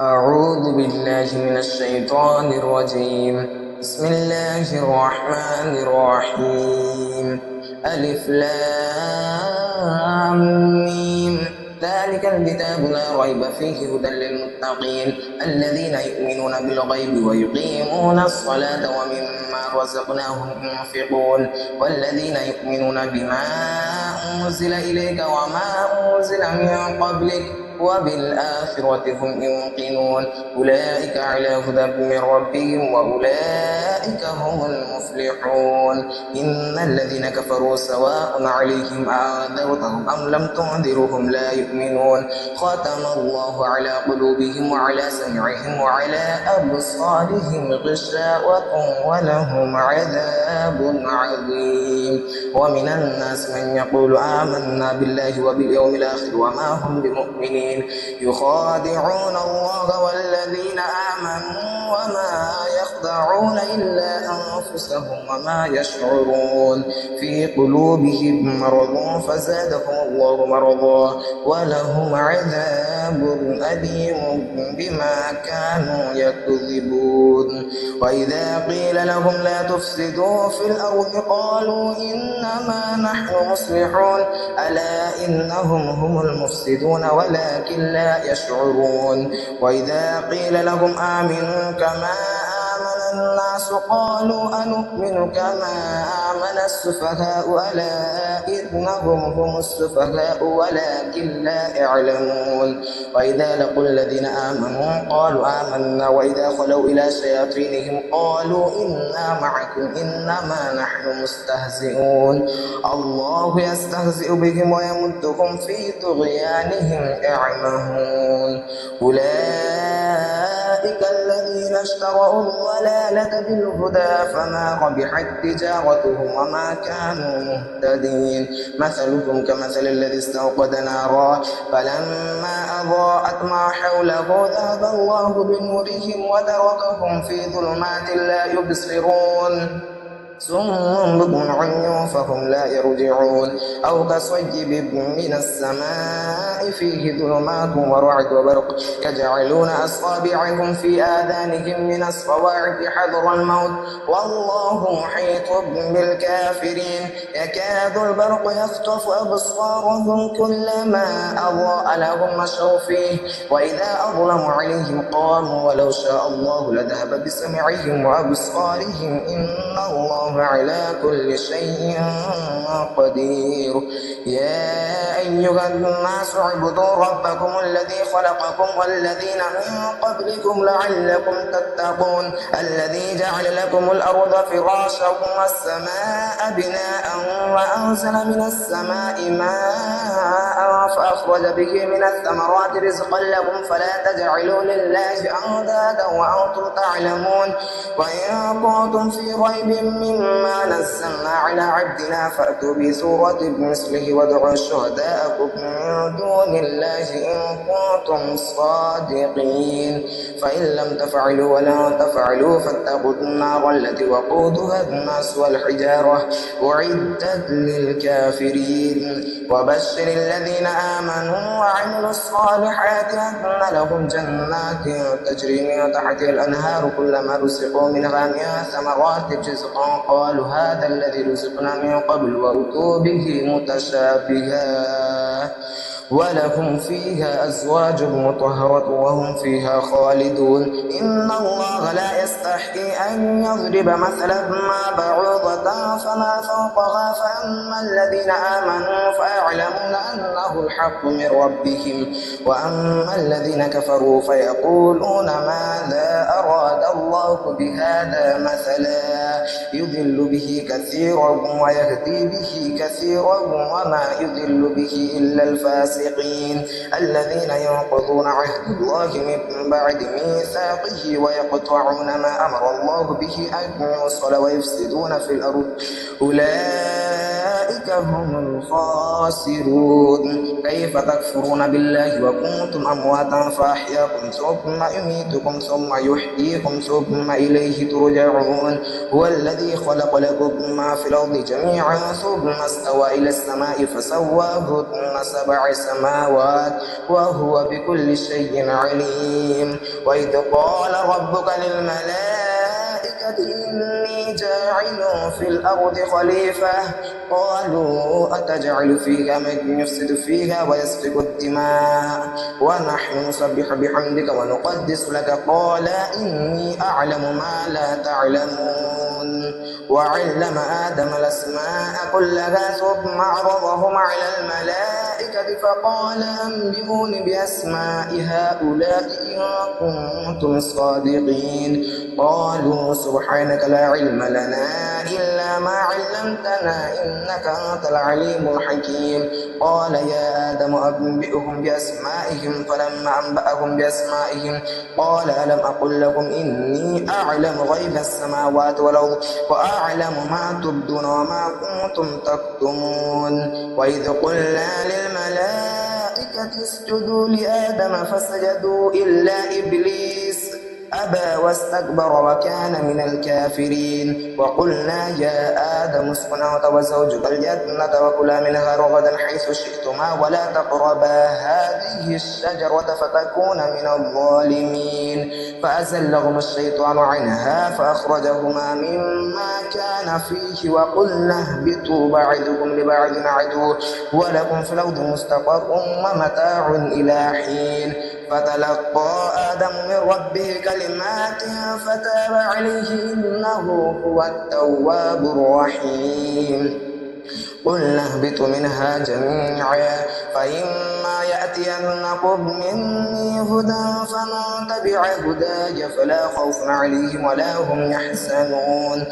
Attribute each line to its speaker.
Speaker 1: أعوذ بالله من الشيطان الرجيم. بسم الله الرحمن الرحيم. ألف لام ميم. ذلك الكتاب لا ريب فيه هدى للمتقين الذين يؤمنون بالغيب ويقيمون الصلاة ومما رزقناهم ينفقون والذين يؤمنون بما أنزل إليك وما أنزل من قبلك وبالآخرة هم يوقنون أولئك على هدى من ربهم وأولئك هم المفلحون. إن الذين كفروا سواء عليهم أنذرتهم أم لم تنذرهم لا يؤمنون ختم الله على قلوبهم وعلى سمعهم وعلى أبصارهم غشاوة ولهم عذاب عظيم. ومن الناس من يقول آمنا بالله وباليوم الآخر وما هم بمؤمنين يخادعون الله والذين آمنوا وما يخدعون إلا أنفسهم وما يشعرون في قلوبهم مرض فزادهم الله مرضا ولهم عذاب أليم بما كانوا يكذبون. وإذا قيل لهم لا تفسدوا في الأرض قالوا إنما نحن مصلحون ألا إنهم هم المفسدون ولكن لا يشعرون. وإذا قيل لهم آمنوا كما آمن الناس قالوا أنؤمن كما آمن السفهاء ألا إنهم هم السفهاء ولكن لا يعلمون. وإذا لقوا الذين آمنوا قالوا آمنا وإذا خلوا إلى شياطينهم قالوا إنا معكم إنما نحن مستهزئون الله يستهزئ بهم ويمدهم في طغيانهم يعمهون. أولئك الذين اشتروا الضلالة بالهدى فما ربحت تجارتهم وما كانوا مهتدين. مثلكم كمثل الذي استوقد نارا فلما أضاءت ما حوله ذهب الله بنورهم وتركهم في ظلمات لا يبصرون صم بكم عمي فهم لا يرجعون. أو كصيب من السماء فيه ظلمات ورعد وبرق يجعلون أصابعهم في آذانهم من الصواعق حذر الموت والله محيط بالكافرين. يكاد البرق يخطف أبصارهم كلما أضاء لهم مشوا فيه وإذا أظلم عليهم قاموا ولو شاء الله لذهب بسمعهم وأبصارهم إن الله على كل شيء قدير. يا أيها الناس اعبدوا ربكم الذي خلقكم والذين من قبلكم لعلكم تتقون الذي جعل لكم الأرض فراشا والسماء بناء وأنزل من السماء ماء فأخرج به من الثمرات رزقا لكم فلا تجعلوا لله أندادا وأنتم تعلمون. وإن كنتم في ريب مما نزلنا على عبدنا فأتوا بسورة بمثله وادعوا شهداءكم من دون الله إن كنتم صادقين فإن لم تفعلوا ولن تفعلوا فاتقوا النار التي وقودها الناس والحجارة أعدت للكافرين. وبشر الذين آمنوا وعملوا الصالحات أن لهم جنات تجري من تحتها الأنهار كلما رزقوا منها من ثمرات رزقا قالوا هذا الذي رزقنا من قبل وأتوا به متشابها ولهم فيها أزواج مطهرة وهم فيها خالدون. إن الله لا يستحي أن يضرب مثلا ما بعوضة فما فوقها فأما الذين آمنوا فيعلمون أنه الحق من ربهم وأما الذين كفروا فيقولون ماذا أراد الله بهذا مثلا يضل به كثيرا ويهدي به كثيرا وما يضل به إلا الفاسقين الذين ينقضون عهد الله من بعد ميثاقه ويقطعون ما أمر الله به أن يوصل ويفسدون في الأرض أولئك أولئك هم الخاسرون. كيف تكفرون بالله وكنتم أمواتا فأحياكم ثم يميتكم ثم يحييكم ثم إليه ترجعون. هو الذي خلق لكم ما في الأرض جميعا ثم استوى إلى السماء فسواهن 7 سماوات وهو بكل شيء عليم. وإذ قال ربك للملائكة إني جاعل في الأرض خليفة قالوا أتجعل فيها من يفسد فيها ويسفك الدماء ونحن نسبح بحمدك ونقدس لك قال إني أعلم ما لا تعلمون. وعلم آدم الأسماء كلها ثم عرضهم على الملائكة فقال أنبئوني بأسماء هؤلاء إن كنتم صادقين. قالوا سبحانك لا علم لنا إلا ما علمتنا إنك أنت العليم الحكيم. قال يا آدم أنبئهم بأسمائهم فلما أنبأهم بأسمائهم قال ألم أقل لكم إني أعلم غيب السماوات والأرض وأعلم ما تبدون وما كنتم تكتمون. وإذ قلنا للملائكة اسجدوا لآدم فسجدوا إلا إبليس أبى واستكبر وكان من الكافرين. وقلنا يا آدم اسكن أنت وزوجك الجنة وكلا منها رغدا حيث شئتما ولا تقربا هذه الشجرة فتكونا من الظالمين. فأزلهما الشيطان عنها فأخرجهما مما كان فيه وقلنا اهبطوا بعضكم لبعض عدو ولكم في الأرض مستقر ومتاع إلى حين. فتلقى آدم من ربه كلمات فتاب عليه إنه هو التواب الرحيم. قلنا اهبطوا منها جميعا فإما يأتينكم مني هدى فمن تبع هداي فلا خوف عليهم ولا هم يحزنون.